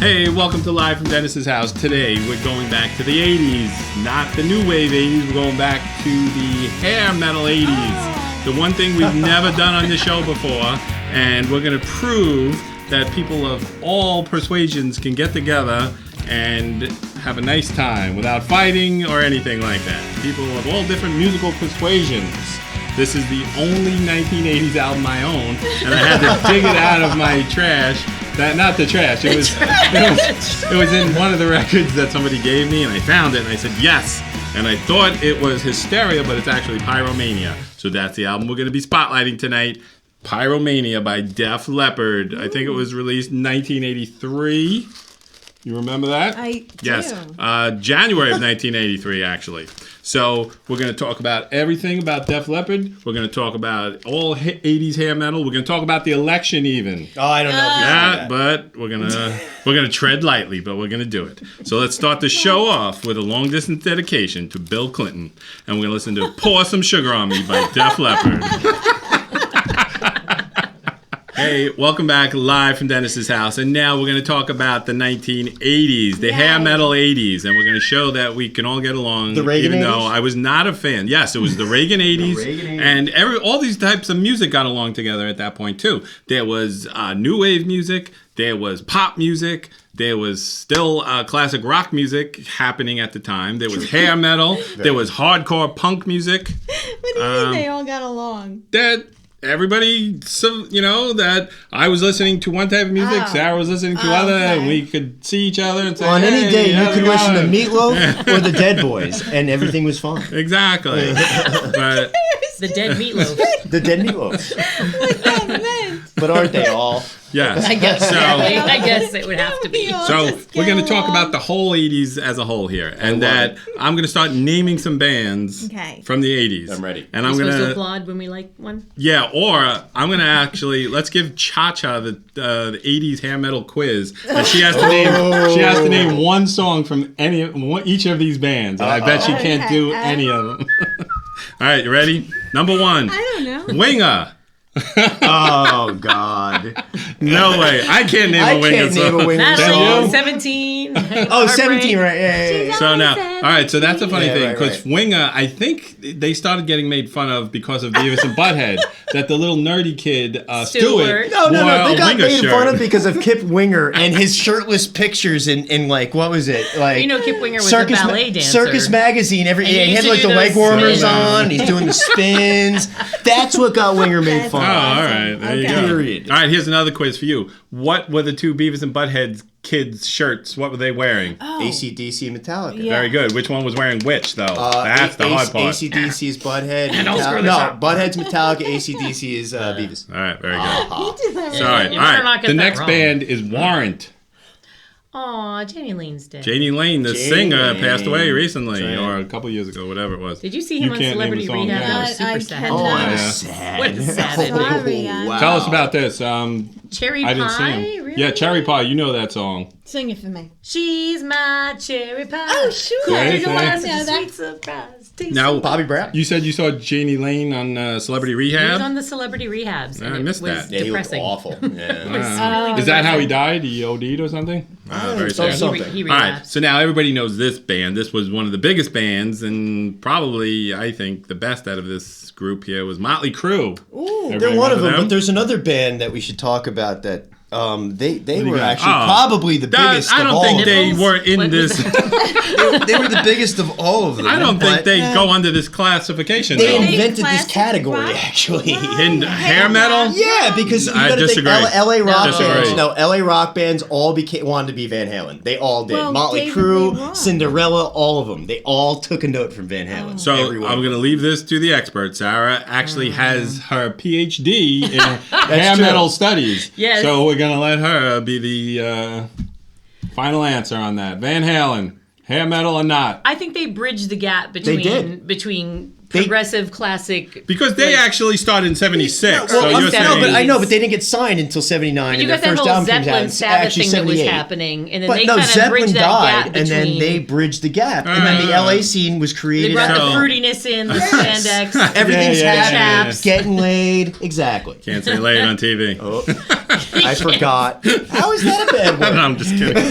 Hey, welcome to Live from Dennis's house. Today, we're going back to the 80s. Not the new wave 80s, we're going back to the hair metal 80s. The one thing we've never done on this show before, and we're going to prove that people of all persuasions can get together and have a nice time without fighting or anything like that. People of all different musical persuasions. This is the only 1980s album I own, and I had to dig it out of my trash. Not the trash. It was in one of the records that somebody gave me, and I found it, and I said yes. And I thought it was Hysteria, but it's actually Pyromania. So that's the album we're going to be spotlighting tonight. Pyromania by Def Leppard. I think it was released in 1983. You remember that? I do. Yes. January of 1983, actually. So we're going to talk about everything about Def Leppard. We're going to talk about all 80s hair metal. We're going to talk about the election even. Oh, I don't know if Yeah, but we're gonna tread lightly, but we're gonna do it. So let's start the show off with a long distance dedication to Bill Clinton, and we're gonna listen to "Pour Some Sugar on Me" by Def Leppard. Hey, welcome back live from Dennis's house, and now we're going to talk about the 1980s, the hair metal 80s, and we're going to show that we can all get along. The Reagan even 80s? though I was not a fan. Yes, it was the Reagan 80s, and all these types of music got along together at that point too. There was new wave music, there was pop music. There was still classic rock music happening at the time. There was hair metal. There was hardcore punk music. What do you mean they all got along? Everybody, that I was listening to one type of music, Sarah was listening to other, and we could see each other and say, on any day, you could listen to me. Meatloaf or the Dead Boys, and everything was fine. Exactly. But the Dead Meatloaf. The Dead Meatloafs. What that meant? But aren't they all? yes. I guess. So, I guess it would have to be. So we're going to talk about the whole 80s as a whole here, and that I'm going to start naming some bands from the 80s. I'm ready. And I'm going to applaud when we like one. Yeah, or I'm going to actually let's give Cha-Cha the 80s hair metal quiz, and she has to name one song from each of these bands, and I bet she can't do any of them. All right, you ready? Number one. I don't know. Winger. Oh, God. No way. I can't name a Winger song. Name a Winger song. 17. Oh, 17, right. Yeah. So now, all right, so that's a funny thing, because right. Winger, I think they started getting made fun of because of Beavis and Butthead, that the little nerdy kid, Stewart, No, wore they a got Winger made shirt. fun of because of Kip Winger and his shirtless pictures in like, what was it? Like, Kip Winger was a ballet dancer. Circus Magazine. he He had used to like do the those leg warmers spins. on. He's doing the spins. That's what got Winger made fun Oh, of. all right. There you go. Period. All right, here's another quiz for you. What were the two Beavis and Butthead kids' shirts? What were they wearing? AC/DC Metallica. Yeah. Very good. Which one was wearing which, though? That's the hard part. AC/DC is Butthead. don't screw this No, up. Butthead's Metallica. AC/DC is Beavis. All right, very good. He did that So, all right, You better not get the that next wrong. band is Warrant. Aw, Janie Lane's dead. Janie Lane, the Janie singer, Lane. passed away recently, That's right. or a couple years ago, whatever it was. Did you see him on can't name Celebrity the song Rehab? either. That was super I sad. cannot. Oh, Yeah. that's sad. What a sad ending. Sorry, Wow. Tell us about this. Cherry I didn't Pie? see him. Really? Yeah, Cherry Pie. You know that song. Sing it for me. She's my cherry pie. Oh, sure. Okay, You're okay. such a sweet surprise. Now, Bobby Brown. you said you saw Janie Lane on Celebrity He was Rehab. on the Celebrity Rehabs. And I it missed was that. Yeah, he was depressing. awful. Yeah. Wow. Is that how he died? He OD'd or something? Very so sad. something. He All right, relapsed. so now everybody knows this band. This was one of the biggest bands, and probably, I think, the best out of this group here was Motley Crue. Ooh. Everybody They're one of remember them, but there's another band that we should talk about that they you were got? actually Oh. probably the biggest I of don't all think of they them. were in What was this. They were the biggest of all of them. I don't think but they go under this classification. They though. invented this Classic category, rock? actually. In hair metal? Yeah, because you I gotta think disagree. LA rock Disagree. bands. No, LA rock bands all wanted to be Van Halen. They all did. Well, Motley David Crue, Lee Roth. Cinderella, all of them. They all took a note from Van Halen. So Everyone. I'm going to leave this to the expert. Sarah actually has her PhD in hair true. metal studies. Yes. So we're going to let her be the final answer on that. Van Halen, hair metal or not? I think they bridged the gap did. between progressive classic. Because they actually started in '76. Well, so you're saying, but I know, but they didn't get signed until '79. You and got their that first whole album came out Zeppelin in Sabbath actually thing that was 78. happening, and then But they no, kind of Zeppelin bridged that died, gap and then between. they bridged the gap, and then the LA scene was They created. brought So- the fruitiness in, the spandex. Everything's Yeah, yeah, happening, yeah. getting laid. Exactly. Can't say late on TV. Oh. I forgot. How is that a bad No, one? I'm just kidding. All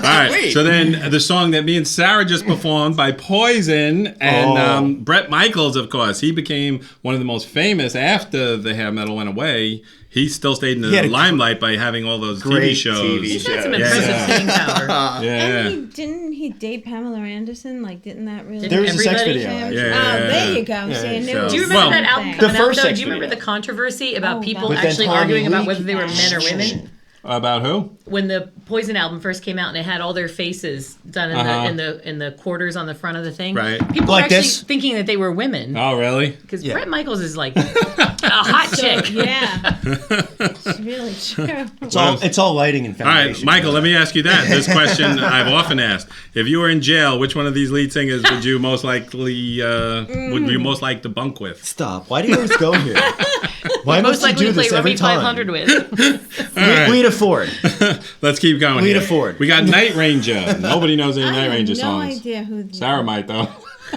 right. Wait. So then the song that me and Sarah just performed by Poison and Bret Michaels, of course, he became one of the most famous after the hair metal went away. He still stayed in He had the a limelight by having all those TV great shows. TV He's got some shows. impressive Yeah. singing power. Yeah. And didn't he date Pamela Anderson? Like, didn't that really? There was a sex Everybody? video. Oh, actually. there you go. Yeah, See, I knew so- it Do you was remember Well, that album something. The coming out, first though? sex Do you remember video. the controversy about Oh, people God. With then actually Tommy arguing about Lee. whether they were men or women? About who? When the Poison album first came out and it had all their faces done in the quarters on the front of the thing, Right. people Like were actually this? thinking that they were women Oh, really? because Yeah. Bret Michaels is like a hot chick. Yeah, it's really true. It's all lighting and All right, foundation. Michael, let me ask you that. This question I've often asked. If you were in jail, which one of these lead singers would you most likely would you most like to bunk with? Stop. Why do you always go here? Why Most must you likely do to play this every Rummy time? 500 with. We'd afford. Let's keep going. We'd here. afford. We got Night Ranger. Nobody knows any I Night have Ranger no songs. idea who. Sarah might though.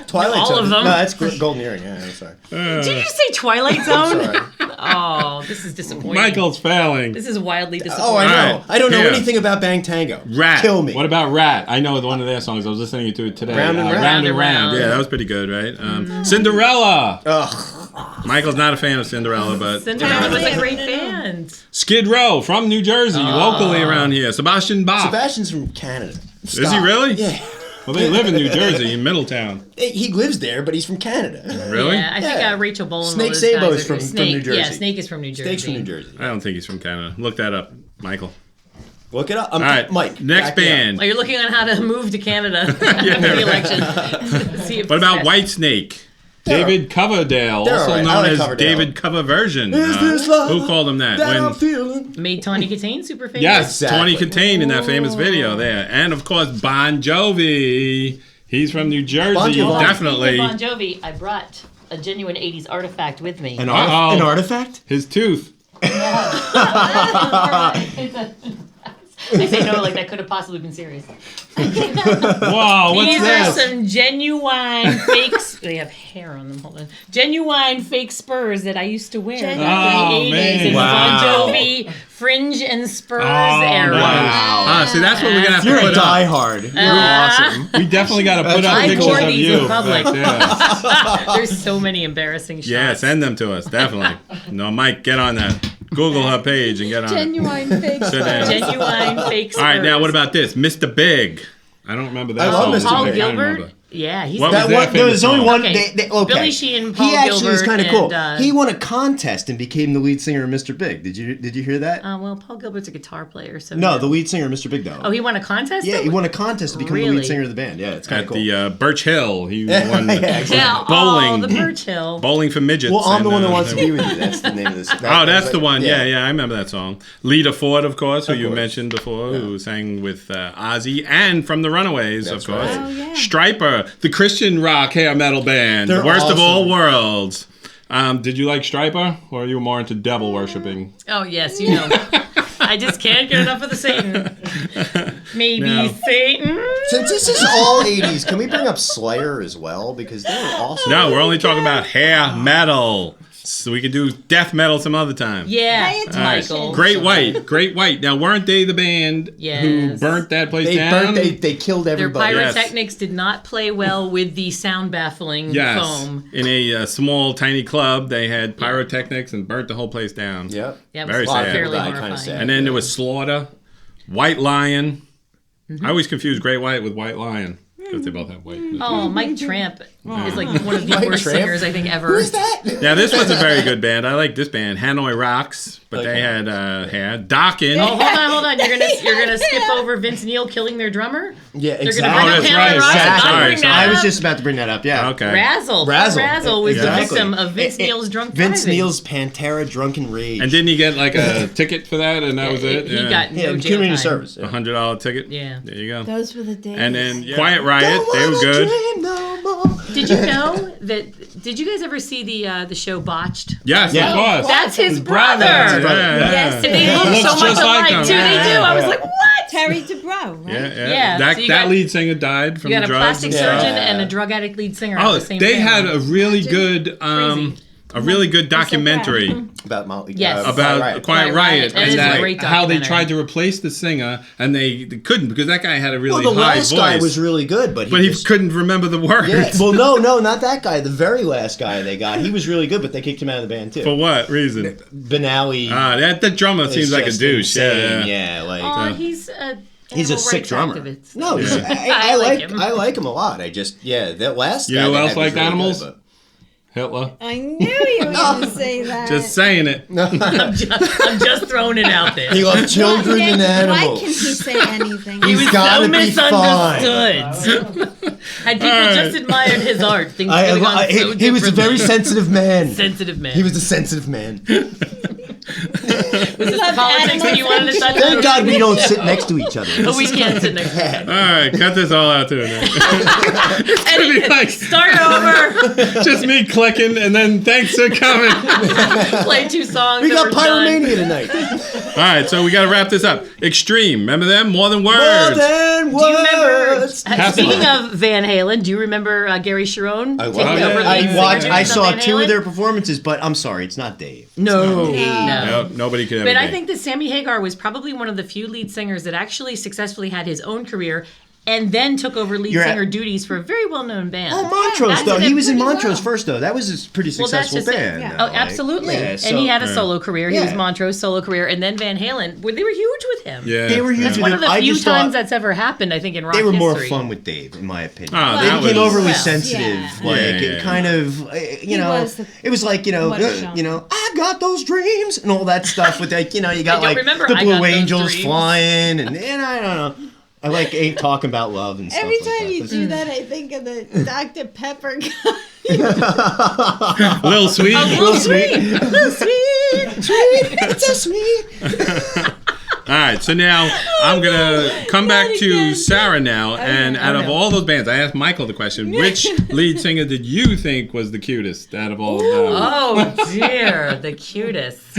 Twilight All Zone. of them? No, that's Golden Earring. Yeah, I'm sorry. Did you say Twilight Zone? Sorry. Oh, this is disappointing. Michael's failing. This is wildly disappointing. Oh, I know. All right, I don't know here. anything about Bang Tango. Rat. Kill me. What about Rat? I know one of their songs. I was listening to it today. Round and Round. Round and Round and Round. Round. Yeah, that was pretty good, right? Cinderella. Ugh. Michael's not a fan of Cinderella, but Cinderella was a great No. band. Skid Row from New Jersey, locally around here. Sebastian Bach. Sebastian's from Canada. Is he Stop. really? Yeah. Well, they live in New Jersey, in Middletown. He lives there, but he's from Canada. Really? Yeah, I think Yeah. Rachel Bolan. Snake those guys Sabo are- is from Snake, New Jersey. Yeah, Snake is from New Jersey. Steaks from New Jersey. I don't think he's from Canada. Look that up, Michael. Look it up. All right, Mike. next back me up. band. Oh, you're looking on how to move to Canada after the election. See if What about it's- Whitesnake? They're- David Coverdale, they're also all right. I known like as Coverdale. David Coverversion. Is this love Who called him that? that I'm When feeling? Made Tawny Katane super famous. yes, Exactly. Tawny Katane in that famous video there, and of course Bon Jovi. He's from New Jersey, Bon Jovi. definitely. Speaking of Bon Jovi, I brought a genuine 80s artifact with me. An Uh-oh. artifact? His tooth. I say no, like that could have possibly been serious. Whoa, what's These are this? some genuine fakes. They have hair on them. Hold on. Genuine fake spurs that I used to wear Genuine. back in the 80s man. in Wow. Bon Jovi fringe and spurs Oh, era. wow. Ah, see, that's what we're gonna have to You're a put up. diehard. You're awesome. We definitely got to put up I pictures wore of these you. in public. Right there. There's so many embarrassing shots. Yeah, send them to us, definitely. No, Mike, get on that. Google her page and get on it. Genuine fake Sit down. Genuine fake spurs. All right, now what about this? Mr. Big. I don't remember that I love song. Mr. Paul Big. I don't remember. Gilbert? Yeah, he's What That was one, there's famous only song? one. Okay. Okay. Billy Sheehan, Paul he actually is Gilbert, kind of cool. and, He won a contest and became the lead singer of Mr. Big. Did you hear that? well, Paul Gilbert's a guitar player, so No, the lead singer of Mr. Big though. Oh, he won a contest. Yeah, though? he won a contest to become the Really? lead singer of the band. Yeah, it's kind At of cool. the Birch Hill. He won Yeah, exactly. Yeah, bowling. Oh, the Birch Hill. Bowling for Midgets. Well, I'm the and, one that wants to be with you. That's the name of this. Oh, that's the one. Yeah, I remember that song. Lita Ford, of course, who you course. mentioned before, who sang with Ozzy, and from the Runaways, That's of course. right. Oh, yeah. Striper, the Christian rock hair metal band, They're the worst of all awesome. worlds. Did you like Striper, or are you more into devil worshipping? Oh yes, you know. I just can't get enough of the Satan. Maybe No. Satan. Since this is all 80s, can we bring up Slayer as well? Because they were awesome. No, we're only talking about hair metal. So we could do death metal some other time. Yeah, Pay attention. Michael. Great White. Now, weren't they the band who Yes. burnt that place They down? they killed Their everybody. Yes. pyrotechnics did not play well with the sound baffling Yes. foam. In a small, tiny club, they had pyrotechnics and burnt the whole place down. Yep. Yeah, it Very was sad. fairly Died kinda horrifying. sad. And then there was Slaughter, White Lion. I always confuse Great White with White Lion because they both have white. Oh, Mike Tramp is like one of the Mike worst Tramp? singers I think ever. Who's that? Yeah, this was a very good band. I like this band, Hanoi Rocks, but they had Dokken. Oh, hold on. You're gonna skip over Vince Neil killing their drummer? Yeah, They're exactly. gonna bring Oh, up that's Halen right. Ross and Exactly. not bring Sorry, that I was up? just about to bring that up. Yeah. Okay. Razzle. Razzle. Razzle was Exactly. the victim of Vince Neil's drunk Vince driving. Neil's Pantera Drunken Rage. And didn't he get like a ticket for that, and that was it? He got yeah, no jail community time. service. Yeah. $100 ticket. Yeah. There you go. Those were the days. And then Quiet Riot, Don't they were wanna good. dream no more. Did you know that? Did you guys ever see the show Botched? Yes, Yeah. of course. That's his brother. brother. Yeah. Yes, And they look Looks so much just like alike him. too. They Yeah. do. I was like, what? Terry DeBro, right? Yeah. Yeah, so you That got- lead singer died from You got the a drugs. plastic and stuff. surgeon and a drug addict lead singer. Oh, of the same they family. had a really good Crazy. a really good documentary About Molly. Yes. about Quiet Riot, That is and a great how they documentary. tried to replace the singer, and they couldn't because that guy had a really Well, the high last voice. guy was really good, but but he just, couldn't remember the words. Yeah. Well, no, not that guy. The very last guy they got, he was really good, but they kicked him out of the band too. For what reason? Benally. The drummer is seems like a just douche. insane. Yeah. Like He's a he's a animal sick rights drummer. activist. No, I like him a lot. That last You guy. know who they else had was liked really animals? good, Hitler. I knew you were going to say that. Just saying it. I'm just throwing it out there. he loved children and Why animals. can he say anything? He's was gotta so be fine. misunderstood. Had people All just right. admired his art, things could have gone so he was a very differently. sensitive man. sensitive man. He was a sensitive man. Was this loved politics that you wanted to touch on? Thank God we don't sit next to each other. But we can't sit next to each other. All right, cut this all out too. Eddie, like- start over. Just me clicking, and then thanks for coming. Play 2 songs. We got and we're done. Pyromania tonight. All right, so we got to wrap this up. Extreme, remember them? More than More words. than Do you remember? words. Speaking of Van Halen, do you remember Gary Sharon taking love over it. lead singer I duties saw on Van 2 Halen? of their performances, but I'm sorry, it's not Dave. No. Nope, nobody could ever But I be. think that Sammy Hagar was probably one of the few lead singers that actually successfully had his own career and then took over lead You're at- singer duties for a very well-known band. Oh, Montrose, That's though. it He was in pretty Montrose well. first, though. That was a pretty Well, that's successful just band. it. though, Oh, absolutely. Yeah, And he had a Yeah. solo career. He was Yeah. Montrose solo career, and then Van Halen. They were huge with him. Yeah, They were huge yeah. with One of the I few just times thought that's ever happened, I think, in rock they were more history. fun with Dave, in my opinion. Oh, They that became was- overly Well, sensitive. yeah. Like, Yeah, it yeah. kind of, He was the- it was like, What I got those dreams and all that stuff with like, you got I don't like remember the I Blue Got Those Angels Dreams. flying and I don't know. I like ain't talking about love and stuff Every like time that. you do that, I think of the Dr. Pepper guy. Little Sweet. Little sweet. Little sweet. Sweet, it's so sweet. All right, so now I'm going to come back to Sarah now. And out of all those bands, I asked Michael the question, which lead singer did you think was the cutest out of all of them? Oh, dear. The cutest.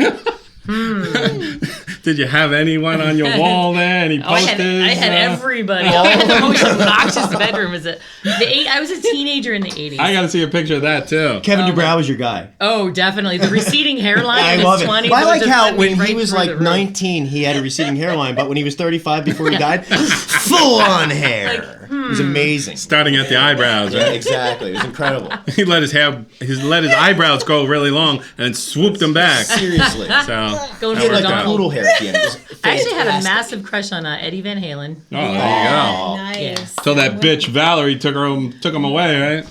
Did you have anyone on your wall there? Any Oh, I posters? had everybody. I had the most obnoxious bedroom. I was a teenager in the 80s. I got to see a picture of that, too. Kevin DuBrow was your guy. Oh, definitely. The receding hairline I in love his it. 20s. I like just how sent me when right he was through the like roof. 19, he had a receding hairline, but when he was 35 before he died, full on hair. It was amazing. Starting at the eyebrows, Yeah, right? exactly. It was incredible. He let his eyebrows go really long and swooped them back. Seriously. So, Going that He had worked like a out. poodle hair at the end. It was I actually had a fantastic. massive crush on Eddie Van Halen. Oh, there you go. Nice. So that bitch Valerie took him away, right?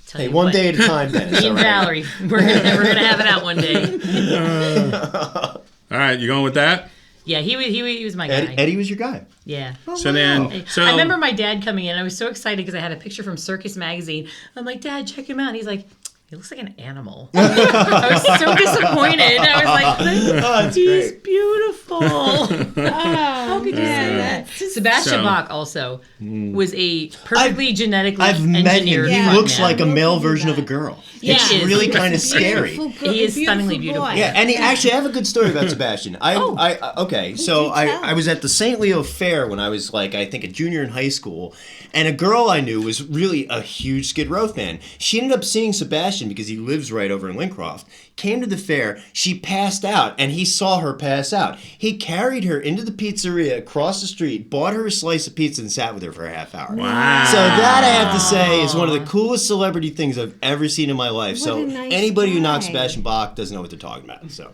Tell Hey, you one what. day at a time, Dennis. Me and all right? Valerie, we're gonna have it out one day. All right, you going with that? Yeah, he was my guy. Eddie was your guy. Yeah. So then, I remember my dad coming in. I was so excited because I had a picture from Circus Magazine. I'm like, Dad, check him out. And he's like, he looks like an animal. I was so disappointed. I was like, he's beautiful. How could you say that? Sebastian So- Bach also was a perfectly genetically I've met him. engineered He Yeah. looks frontman. like a male We'll do version of a that. girl. Yeah. It's He is. really He's kind a of scary. He is stunningly beautiful. boy. Yeah, and actually, I have a good story about Sebastian. Okay, so do tell. I was at the St. Leo Fair when I was like, I think a junior in high school, and a girl I knew was really a huge Skid Row fan. She ended up seeing Sebastian because he lives right over in Lincroft. Came to the fair, she passed out, and he saw her pass out. He carried her into the pizzeria across the street, bought her a slice of pizza, and sat with her for a half hour. wow. So that I have to say is one of the coolest celebrity things I've ever seen in my life. What So a nice anybody who knocks guy. Sebastian Bach doesn't know what they're talking about. So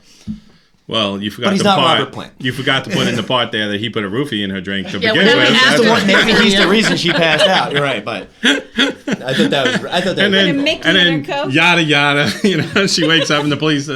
Well, you forgot But he's the not part. Robert Plant. You forgot to put in the part there that he put a roofie in her drink to Yeah, begin whenever with. he asked He's the That's- one, maybe he's the reason she passed out. You're right, but I thought that was. and then, Put a Mickey and in then her coat. yada yada. She wakes up in the police in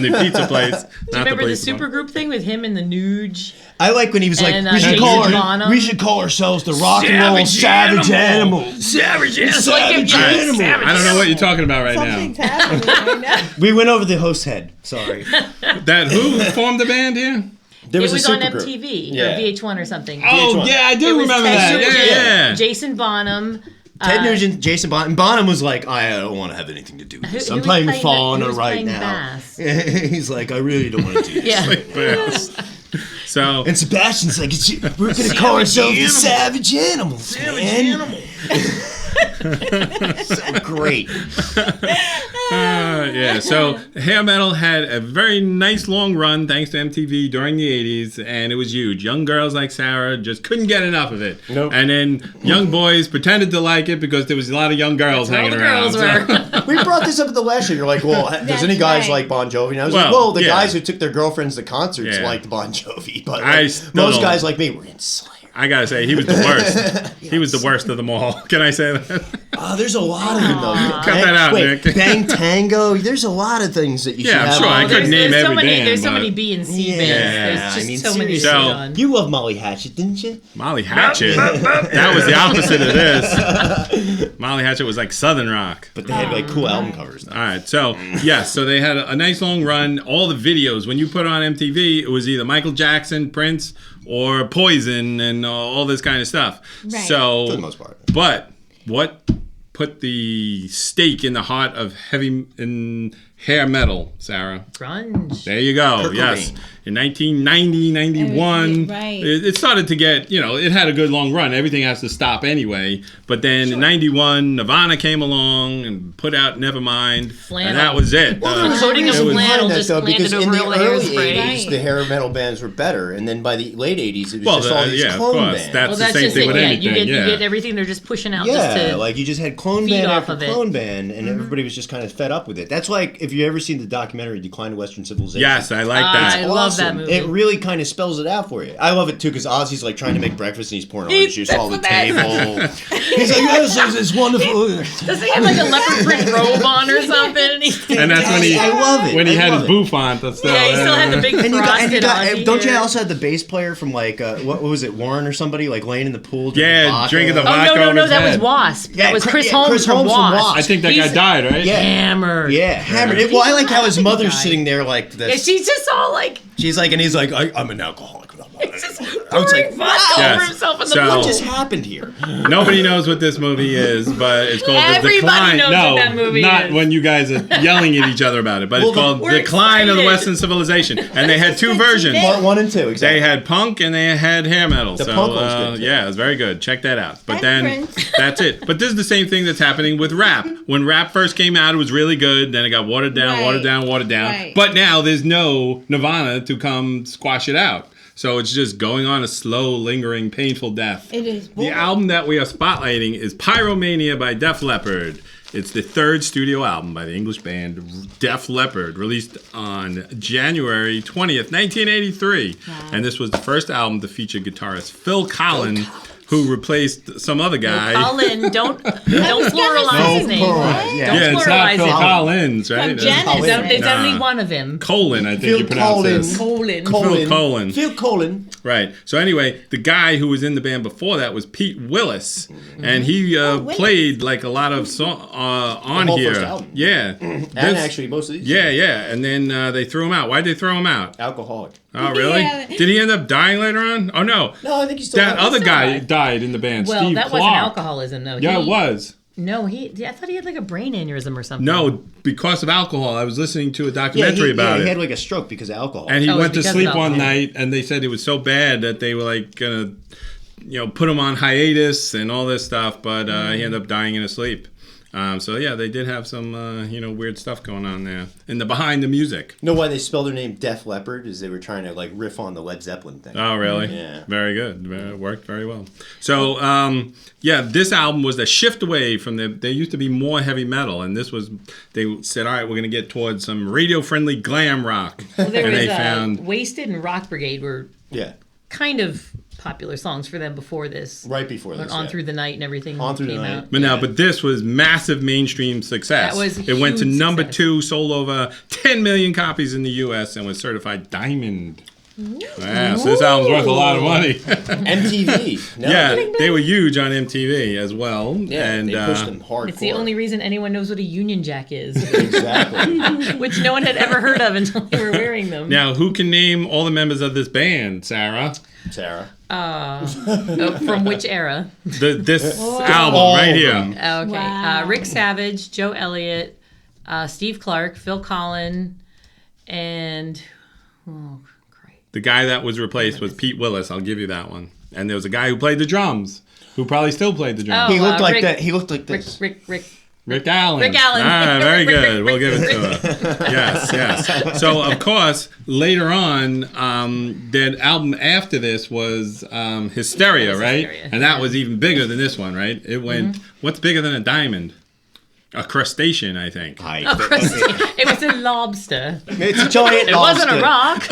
the pizza place. Remember the supergroup thing with him and the Nuge? I like when he was like, And, we should Jason call Bonham. we should call ourselves the rock and roll savage animals. Savage animals. Savage animals. I don't know what you're talking about right Something's now. happening right now. We went over the host head. Sorry, That who formed the band here? there It was, was a on supergroup. MTV Yeah. or VH1 or something. Oh VH1. yeah, I It do was remember Ted that. Nugent, Yeah. Jason Bonham. Ted Nugent, Jason Bonham. Bonham was like, I don't want to have anything to do with this. Who I'm was playing playing fauna who was right playing now. bass? He's like, I really don't want to do this. Yeah. So And Sebastian's like, we're gonna call ourselves the savage animals, man. So great. Yeah, so hair metal had a very nice long run thanks to MTV during the 80s, and it was huge. Young girls like Sarah just couldn't get enough of it. Nope. And then young boys pretended to like it because there was a lot of young girls hanging around. We brought this up at the last show. You're like, well, does any guys like Bon Jovi? And I was like, well, the guys who took their girlfriends to concerts liked Bon Jovi, but most guys like me were in Slayer. I gotta say, he was the worst. Yes. He was the worst of them all. Can I say that? Oh, there's a lot of them, though. Cut that out, Nick. Bang Tango. There's a lot of things that you should have. Yeah, I'm sure. I couldn't name every band. There's so many B and C bands. There's just so many. So, you love Molly Hatchet, didn't you? Molly Hatchet? That was the opposite of this. Molly Hatchet was like Southern rock. But they had like cool album covers. Though. All right, so, yes, so they had a nice long run. All the videos, when you put on MTV, it was either Michael Jackson, Prince, or Poison, and all this kind of stuff. Right. So, for the most part. But what put the stake in the heart of heavy and hair metal, Sarah? Grunge. There you go. Kurt Yes. Cobain. In 1990, 91, Right. it started to get, it had a good long run. Everything has to stop anyway. But then in 91, Nirvana came along and put out Nevermind. Flannel. And that was it. Well, there was coating of a reason flannel behind that, just though, planted because in over the all the early hairspray. 80s, Right. the hair metal bands were better. And then by the late 80s, it was just all these of clone course. bands. That's the same just thing it. with Yeah, anything. you get everything they're just pushing out. Yeah, just to like you just had clone feed band off after of it. clone band, and everybody was just kind of fed up with it. That's like, if you ever seen the documentary Decline of Western Civilization. Yes, I like that. I love that movie. It really kind of spells it out for you. I love it too because Ozzy's like trying to make breakfast and he's pouring orange juice all the table. He's like, "Yes, it's wonderful." Does he have like a leopard print robe on or something? And that's when he, I love it. when he I had love his it. bouffant. That's Yeah, he still had the big And frosted Ozzy don't you hair. also have the bass player from like what was it, Warren or somebody, like laying in the pool? drinking the Oh vodka. no, over that his was head. Wasp. Yeah, That was Chris yeah, Holmes Chris from Holmes from Wasp. Wasp. I think that guy He's died, right? Yeah. hammered. Yeah, hammered. Yeah. Well, I like how his I think he mother's died. sitting there like this. Yeah, she's just all like She's like, and he's like, I'm an alcoholic. just I was like, pouring vodka Yes. over himself in the So- what pool. just happened here? Nobody knows what this movie is, but it's called The Everybody Decline. knows No, what that movie not is. when you guys are yelling at each other about it, but it's called we're Decline of the excited. Western Civilization. And they had two versions. Part 1 and 2, They exactly. had punk and they had hair metal. The So, punk one's good, too. yeah, it's very good. Check that out. But And then Prince. that's it. But this is the same thing that's happening with rap. When rap first came out, it was really good. Then it got watered down, Right. watered down, watered down. Right. But now there's no Nirvana to come squash it out. So it's just going on a slow, lingering, painful death. It is The boring. album that we are spotlighting is Pyromania by Def Leppard. It's the third studio album by the English band Def Leppard, released on January 20th, 1983. And this was the first album to feature guitarist Phil Collins, who replaced some other guy. Colin, don't pluralize his name. What? Yeah. Don't Yeah, it's not pluralize Phil it. Collins, right? From Genesis. There's Nah. only one of him. Colin, I think Phil you pronounce this. Collins. Colin. Phil Colin. Phil Colin. Right. So anyway, the guy who was in the band before that was Pete Willis, and he Willis. played like a lot of on whole here. first album. Yeah. And This- actually, most of these. Yeah, yeah. And then they threw him out. Why'd they throw him out? Alcoholic. Oh, really? Yeah. Did he end up dying later on? Oh no. No, I think he's still That alive. other still guy alive. died in the band. Well, Steve that Clark. wasn't alcoholism, though. Yeah, it was. No, I thought he had like a brain aneurysm or something. No, because of alcohol. I was listening to a documentary he about he it. had like a stroke because of alcohol. And he Oh, went it's to because of sleep one alcohol. night, and they said it was so bad that they were like gonna, put him on hiatus and all this stuff. But he ended up dying in his sleep. So yeah, they did have some weird stuff going on there in the behind the music. You know why they spelled their name Def Leppard? Is they were trying to like riff on the Led Zeppelin thing. Oh really? Yeah. Very good. It worked very well. So this album was a shift away from They used to be more heavy metal, and they said, all right, we're gonna get towards some radio friendly glam rock. Well, there and was they found Wasted and Rock Brigade were Yeah. kind of popular songs for them before this. Right before this. On yeah. Through the Night and everything On Through the came Night. out. But this was massive mainstream success. That was It went to huge number success. 2, sold over 10 million copies in the U.S. and was certified diamond. Yeah, so this album's worth a lot of money. MTV. No. Yeah, they were huge on MTV as well. Yeah, and they pushed them hardcore. It's the only reason anyone knows what a Union Jack is, Exactly. which no one had ever heard of until they were wearing them. Now, who can name all the members of this band, Sarah? Sarah. From which era? This All album of right here. them. Okay. Wow. Rick Savage, Joe Elliott, Steve Clark, Phil Collin, and great. The guy that was replaced was Pete Willis. I'll give you that one. And there was a guy who played the drums, who probably still played the drums. Oh, He looked like Rick- that. He looked like this. Rick Allen. Rick Allen. Ah, very Rick, good. We'll Rick, give it to her. Yes. So, of course, later on, the album after this was Hysteria, right? Hysteria. And that was even bigger than this one, right? It went, what's bigger than a diamond? A crustacean, I think. It was a lobster. It's a giant It wasn't a rock.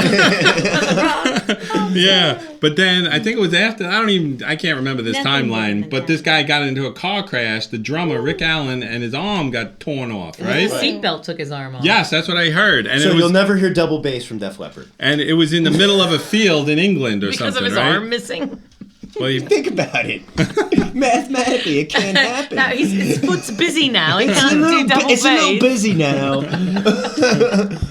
Yeah, but then I think it was after, I can't remember this Nothing bigger timeline, than but this guy got into a car crash, the drummer, Rick Allen, and his arm got torn off, right? The seatbelt took his arm off. Yes, that's what I heard. And So it you'll was, never hear double bass from Def Leppard. and it was in the middle of a field in England or Because something, of his right? arm missing. Well, Think about it. Mathematically, it can't happen. Now his foot's busy now. He can't do double It's a little bass. busy now.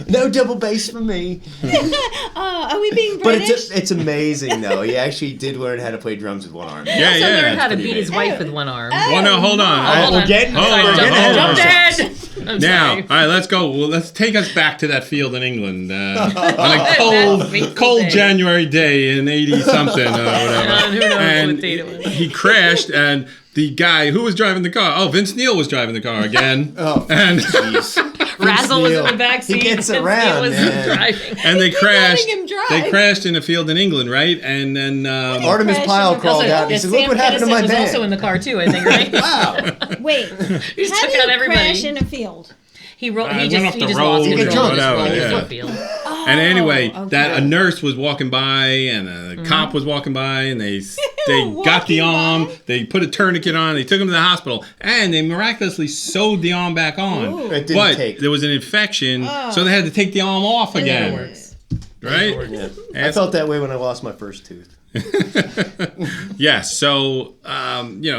No double bass for me. Oh, are we being But British? it's amazing though. He actually did learn how to play drums with one arm. He also learned how to pretty beat his amazing. wife with one arm. well, no, hold on. Hold we're on. getting- hold Sorry, on, jump hold on. dead. I'm Now, sorry. all right, let's go. Well, let's take us back to that field in England on a That fateful cold day. January day in 80 something or whatever. Who knows And what date it was. he crashed, and the guy who was driving the car, Vince Neil was driving the car again. Jeez. Razzle was in Neil. the back seat. He gets Vince Neil around, was man. driving. And they crashed. letting him drive. They crashed in a field in England, right? And then Artemis Crashing Pyle the- crawled Also, out and he yeah, said, "Look Sam what happened to my Kinison was also in band." the car too, I think, right? Wow. Wait, He just how took do out you everybody. crash in a field? He wrote. went He off just the lost road or control. whatever, Just yeah. rolled the field. And anyway, okay. that a nurse was walking by and a cop was walking by, and they got the walking arm. by? They put a tourniquet on. They took him to the hospital, and they miraculously sewed the arm back on. Ooh. It didn't But take. there was an infection, so they had to take the arm off It again. works. Right? Yeah. I Ask- felt that way when I lost my first tooth. Yes. So,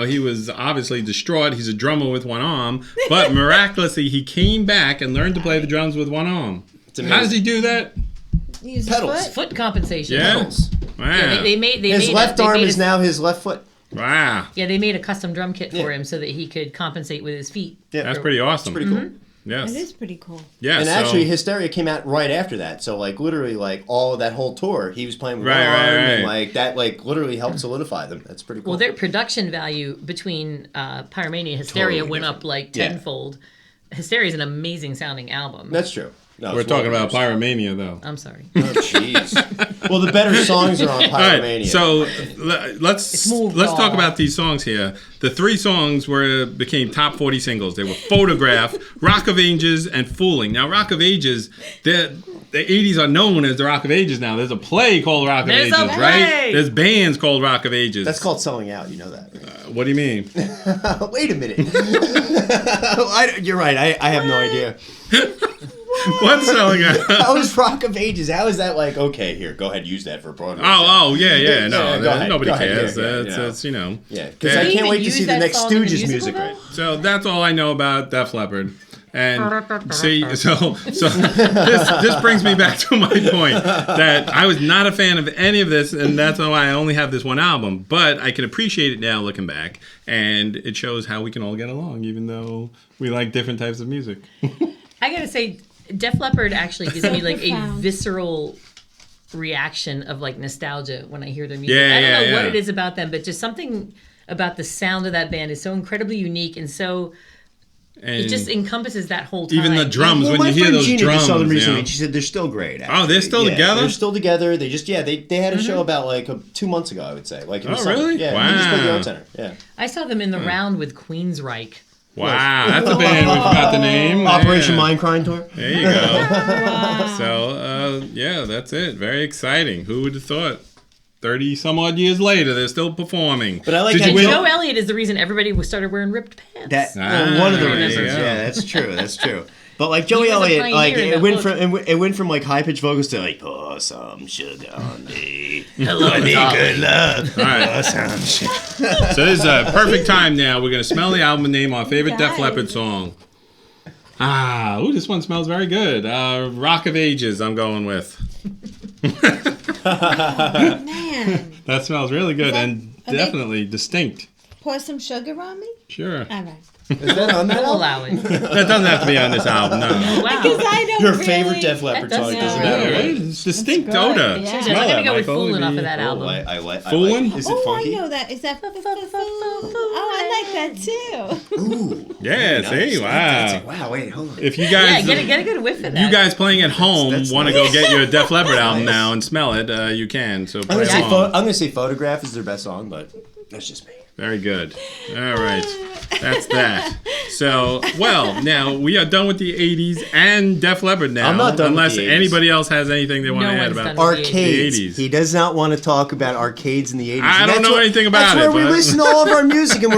he was obviously distraught. He's a drummer with one arm, but miraculously he came back and learned to play the drums with one arm. amazing. How does he do that? Use his Pedals. foot? Foot compensation. Yeah. Pedals. Wow. Yeah, they made His they left made arm a- is now his left foot. Wow. Yeah, they made a custom drum kit for Yeah. him so that he could compensate with his feet. Yeah. That's pretty awesome. Pretty cool. Yes. That is pretty cool. Yeah. And so, actually, Hysteria came out right after that. So, like, literally, like, all of that whole tour, he was playing with one Right, arm. right, And, right. like, that, like, literally helped solidify them. That's pretty cool. Well, their production value between Pyromania and Hysteria Totally went up different. like Yeah. tenfold. Hysteria is an amazing sounding album. That's true. No, we're it's talking one about of those. Pyromania, though. I'm sorry. Oh, jeez. Well, the better songs are on All Pyromania. right, so let's more talk raw. about these songs here. The three songs became top 40 singles. They were "Photograph," "Rock of Ages," and "Fooling." Now, "Rock of Ages," the 80s are known as the Rock of Ages now. There's a play called Rock of There's Ages, a right? play! There's bands called Rock of Ages. That's called selling out. You know that. Right? What do you mean? Wait a minute. You're right. I have no idea. What's selling out? How is Rock of Ages? How is that like, okay, here, go ahead, use that for a program. Oh, yeah. Yeah, No, go ahead, nobody go ahead, cares. yeah, It's, you know. Yeah, because Yeah. I Did can't they wait to use see the that next song in the Stooges musical, music. though? Right? So that's all I know about Def Leppard. And see, so this brings me back to my point that I was not a fan of any of this, and that's why I only have this one album. But I can appreciate it now looking back, and it shows how we can all get along, even though we like different types of music. I gotta say, Def Leppard actually gives me like a Profound. visceral reaction of like nostalgia when I hear their music. Yeah, I don't know yeah, what yeah. it is about them, but just something about the sound of that band is so incredibly unique and so And it just encompasses that whole time. even the drums, Well, when my you hear friend those Gina drums, just saw them you recently. know. She said they're still great. Oh, they're still Yeah, together? They're still together. They just they had a show about like 2 months ago, I would say. Like in the Oh, summer. really? Yeah, they just played the Wow. Art Center. Yeah. I saw them in the round with Queensryche. Wow, that's a band we forgot the name. Operation Yeah. Mindcrime tour. There you go. So, yeah, that's it. Very exciting. Who would have thought? 30 some odd years later, they're still performing. But I like Did how you And win? Joe Elliott is the reason everybody started wearing ripped pants. That one of the Ah, there reasons. you go. Yeah, that's true. That's true. But like Joey He was a Elliott, pioneer like in it the went hook. from like high pitched vocals to like pour some sugar on me. Hello, I need darling. good love. All right. Pour some sugar. So this is a perfect time now. We're going to smell the album and name our favorite Def Guys. Leppard song. This one smells very good. Rock of Ages, I'm going with. Man. That smells really good and are they- definitely distinct. pour some sugar on me? Sure. All right. Is that on that? We'll allow it. That doesn't have to be on this album, no. Wow. Because I don't Your really... favorite Def Leppard That song does doesn't sound matter. Yeah, Right? it's distinct good, odor. yeah. I'm Smell gonna it, go with Michael. Foolin' off of Maybe- that album. I like. Foolin'? Is it Oh, funky? I know that. Is that... Oh, I like that too. Ooh. Yeah, Nice. see? Wow. Wow, wait, hold on. If you Yeah, guys... get a good whiff of that. You guys playing at home That's want to nice. go get your Def Leppard album Nice. now and smell it, you can. So I'm play gonna along. say Photograph is their best song, but that's just me. Very good. All right. That's that. So, well, now we are done with the 80s and Def Leppard now. I'm not done with unless the 80s. anybody else has anything they want No to add one's about done with Arcades. The 80s. He does not want to talk about arcades in the 80s. I And don't that's know anything about That's it, where we but- listen to all of our music, and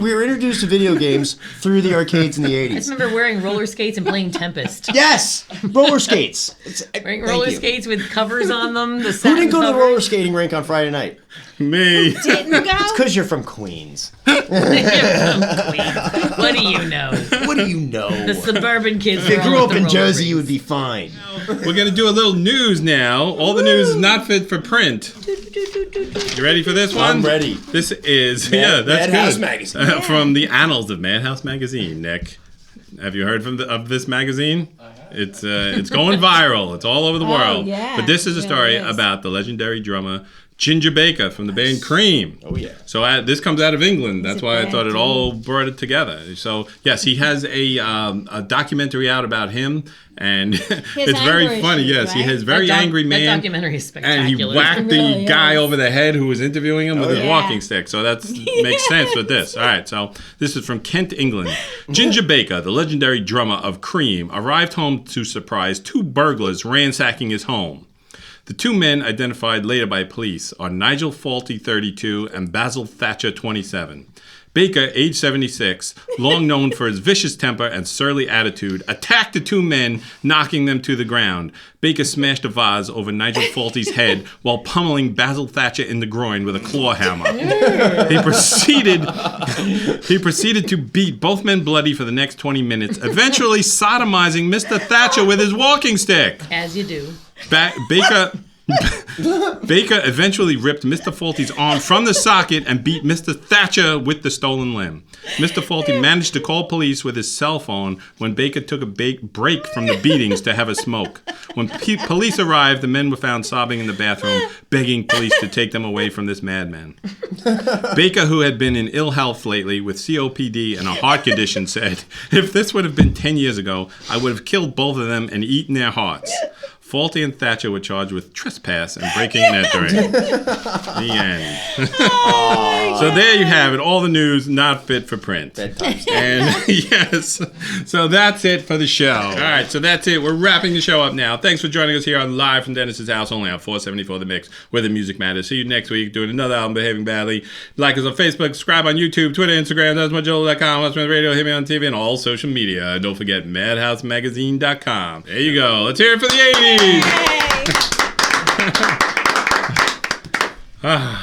we were introduced to video games through the arcades in the I just 80s. remember wearing roller skates and playing Tempest. Yes! Roller skates. Wearing Thank roller you. skates with covers on them. The Who didn't go to the roller skating rink on Friday night? Me. Didn't go? It's because you're from Queens. What do you know? What do you know? The suburban kids. If you were all grew at up the in roller Jersey, you rinks. would be fine. We're going to do a little news now. All the news is not fit for print. You ready for this one? I'm ready. This is, yeah, that's Madhouse good. Magazine. From the annals of Madhouse Magazine, Nick. Have you heard of this magazine? It's going viral. It's all over the world. yeah. But this is a It story really is. about the legendary drummer Ginger Baker from the band Cream. Oh, yeah. So this comes out of England. That's a why I bad thought it dude. all brought it together. So yes, he has a documentary out about him, and it's very anger funny. issues, Yes, he right? has very angry That man. documentary is And spectacular. he whacked the really guy is. over the head who was interviewing him with his yeah. walking stick. So that makes sense with this. All right, so this is from Kent, England. Ginger Baker, the legendary drummer of Cream, arrived home to surprise two burglars ransacking his home. The two men, identified later by police, are Nigel Faulty, 32, and Basil Thatcher, 27. Baker, age 76, long known for his vicious temper and surly attitude, attacked the two men, knocking them to the ground. Baker smashed a vase over Nigel Faulty's head while pummeling Basil Thatcher in the groin with a claw hammer. He proceeded to beat both men bloody for the next 20 minutes, eventually sodomizing Mr. Thatcher with his walking stick. As you do. Baker eventually ripped Mr. Faulty's arm from the socket and beat Mr. Thatcher with the stolen limb. Mr. Faulty managed to call police with his cell phone when Baker took a break from the beatings to have a smoke. When police arrived, the men were found sobbing in the bathroom, begging police to take them away from this madman. Baker, who had been in ill health lately with COPD and a heart condition, said, "If this would have been 10 years ago, I would have killed both of them and eaten their hearts." Faulty and Thatcher were charged with trespass and breaking and entering. The end. So there you have it. All the news not fit for print. Bedtime story. And yes, so that's it for the show. All right, so that's it. We're wrapping the show up now. Thanks for joining us here on Live from Dennis's house, only on 474 The Mix, where the music matters. See you next week doing another album, Behaving Badly. Like us on Facebook, subscribe on YouTube, Twitter, Instagram, That'sMyJoel.com, Westman Radio, hit me on TV, and all social media. And don't forget MadhouseMagazine.com. There you go. Let's hear it for the 80s. Hey.